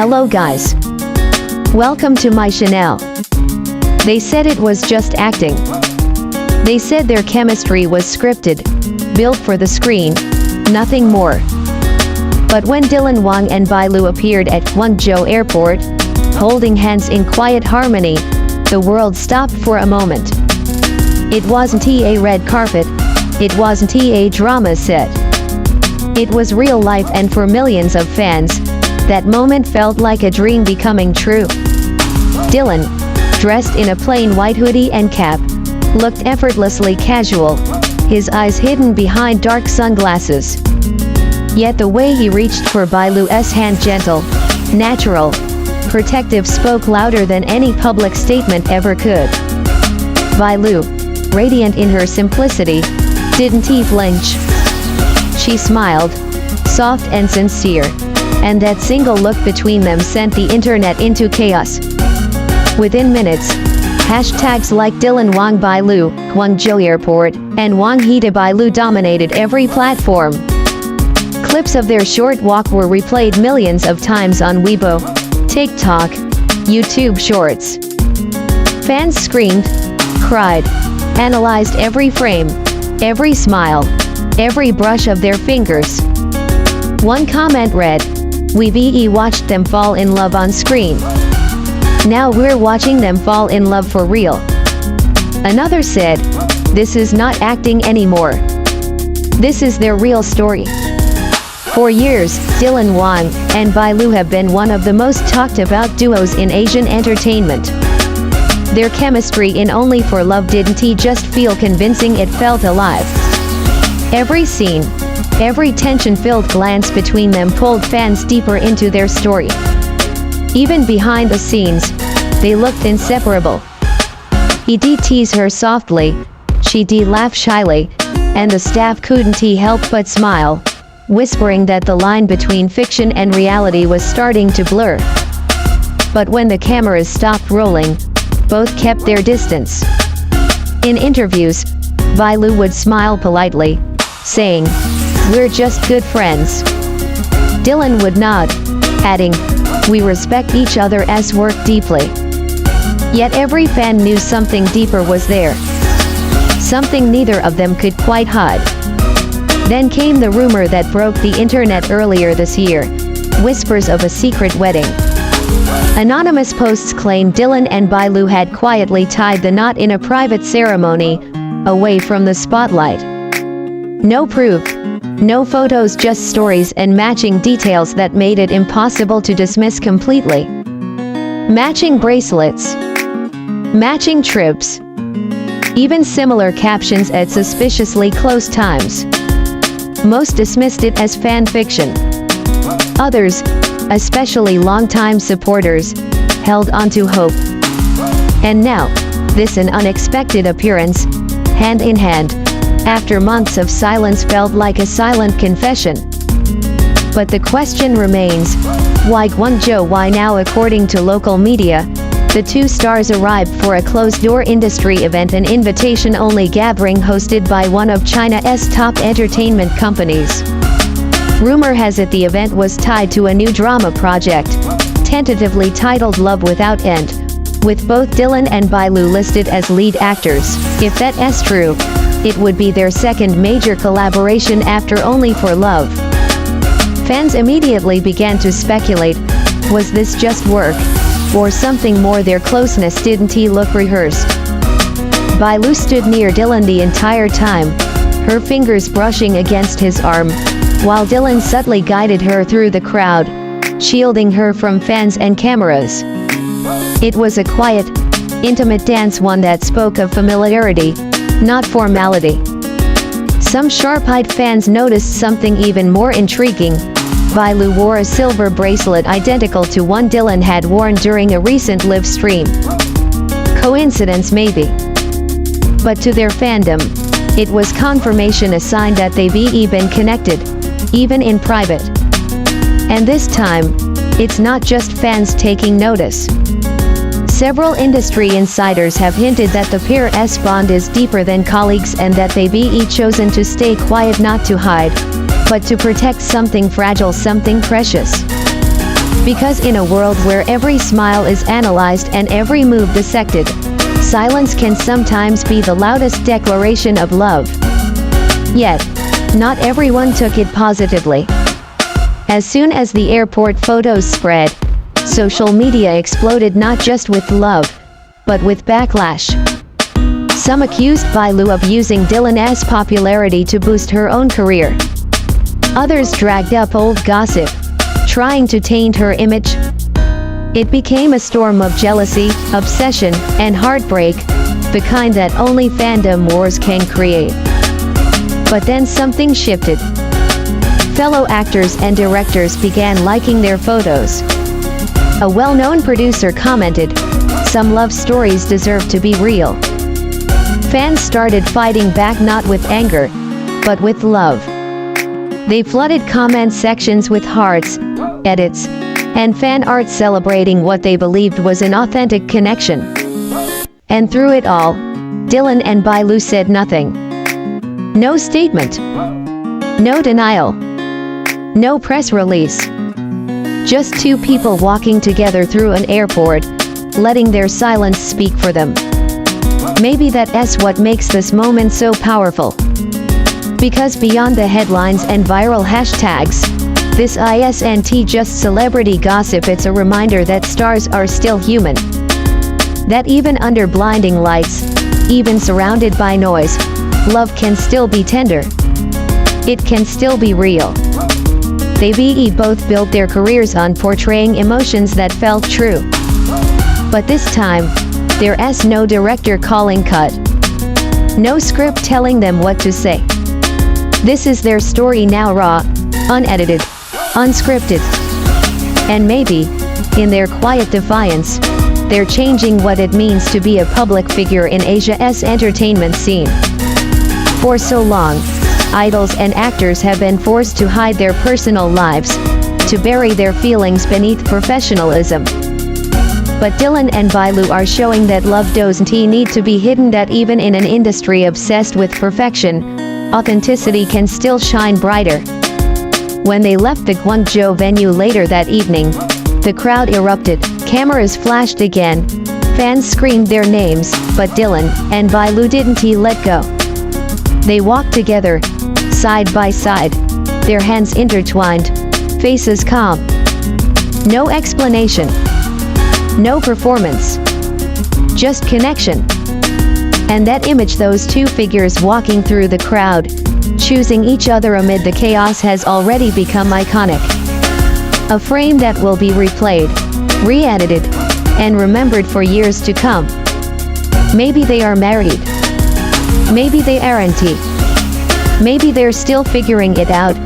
Hello guys. Welcome to my channel. They said it was just acting. They said their chemistry was scripted, built for the screen, nothing more. But when Dylan, Wang and Bai appeared at Guangzhou airport, holding hands in quiet harmony, the world stopped for a moment. It wasn't a red carpet, it wasn't a drama set. It was real life, and for millions of fans, that moment felt like a dream becoming true. Dylan, dressed in a plain white hoodie and cap, looked effortlessly casual, his eyes hidden behind dark sunglasses. Yet the way he reached for Bailu's hand, gentle, natural, protective, spoke louder than any public statement ever could. Bailu, radiant in her simplicity, didn't flinch. She smiled, soft and sincere, and that single look between them sent the internet into chaos. Within minutes, hashtags like Dylan Wang Bailu, Guangzhou Airport, and Wang Hida Bailu dominated every platform. Clips of their short walk were replayed millions of times on Weibo, TikTok, YouTube Shorts. Fans screamed, cried, analyzed every frame, every smile, every brush of their fingers. One comment read, "We've watched them fall in love on screen. Now we're watching them fall in love for real." Another said, "This is not acting anymore. This is their real story." For years, Dylan Wang and Bailu have been one of the most talked about duos in Asian entertainment. Their chemistry in Only for Love didn't just feel convincing, it felt alive. Every scene, every tension-filled glance between them pulled fans deeper into their story. Even behind the scenes, they looked inseparable. He'd tease her softly, she'd laugh shyly, and the staff couldn't help but smile, whispering that the line between fiction and reality was starting to blur. But when the cameras stopped rolling, both kept their distance. In interviews, Bailu would smile politely, saying, "We're just good friends." Dylan would nod, adding, "We respect each other as work deeply." Yet every fan knew something deeper was there. Something neither of them could quite hide. Then came the rumor that broke the internet earlier this year, whispers of a secret wedding. Anonymous posts claimed Dylan and Bailu had quietly tied the knot in a private ceremony, away from the spotlight. No proof, no photos, just stories and matching details that made it impossible to dismiss completely. Matching bracelets, matching trips, even similar captions at suspiciously close times. Most dismissed it as fan fiction. Others, especially longtime supporters, held onto hope. And now, this an unexpected appearance, hand in hand, after months of silence felt like a silent confession. But the question remains, why Guangzhou? Why now? According to local media, the two stars arrived for a closed-door industry event, an invitation-only gathering hosted by one of China's top entertainment companies. Rumor has it the event was tied to a new drama project, tentatively titled Love Without End, with both Dylan and Bailu listed as lead actors. If that is true, it would be their second major collaboration after Only for Love. Fans immediately began to speculate, was this just work, or something more? Their closeness didn't look rehearsed. Bailu stood near Dylan the entire time, her fingers brushing against his arm, while Dylan subtly guided her through the crowd, shielding her from fans and cameras. It was a quiet, intimate dance, one that spoke of familiarity, not formality. Some sharp-eyed fans noticed something even more intriguing. Bailu wore a silver bracelet identical to one Dylan had worn during a recent live stream. Coincidence maybe. But to their fandom, it was confirmation, a sign that they've been connected, even in private. And this time, it's not just fans taking notice. Several industry insiders have hinted that the pair's bond is deeper than colleagues, and that they've chosen to stay quiet, not to hide, but to protect something fragile, something precious. Because in a world where every smile is analyzed and every move dissected, silence can sometimes be the loudest declaration of love. Yet, not everyone took it positively. As soon as the airport photos spread, social media exploded not just with love, but with backlash. Some accused Bai Lu of using Dylan's popularity to boost her own career. Others dragged up old gossip, trying to taint her image. It became a storm of jealousy, obsession, and heartbreak, the kind that only fandom wars can create. But then something shifted. Fellow actors and directors began liking their photos. A well-known producer commented, "Some love stories deserve to be real." Fans started fighting back not with anger, but with love. They flooded comment sections with hearts, edits, and fan art celebrating what they believed was an authentic connection. And through it all, Dylan and Bai Lu said nothing. No statement. No denial. No press release. Just two people walking together through an airport, letting their silence speak for them. Maybe that's what makes this moment so powerful. Because beyond the headlines and viral hashtags, this isn't just celebrity gossip, it's a reminder that stars are still human. That even under blinding lights, even surrounded by noise, love can still be tender. It can still be real. They both built their careers on portraying emotions that felt true. But this time, there's no director calling cut. No script telling them what to say. This is their story now, raw, unedited, unscripted. And maybe, in their quiet defiance, they're changing what it means to be a public figure in Asia's entertainment scene. For so long, idols and actors have been forced to hide their personal lives, to bury their feelings beneath professionalism. But Dylan and Bai Lu are showing that love doesn't need to be hidden, that even in an industry obsessed with perfection, authenticity can still shine brighter. When they left the Guangzhou venue later that evening, the crowd erupted, cameras flashed again, fans screamed their names, but Dylan and Bai Lu didn't let go. They walked together, side by side, their hands intertwined, faces calm. No explanation. No performance. Just connection. And that image, those two figures walking through the crowd, choosing each other amid the chaos, has already become iconic. A frame that will be replayed, re-edited, and remembered for years to come. Maybe they are married. Maybe they aren't. Maybe they're still figuring it out,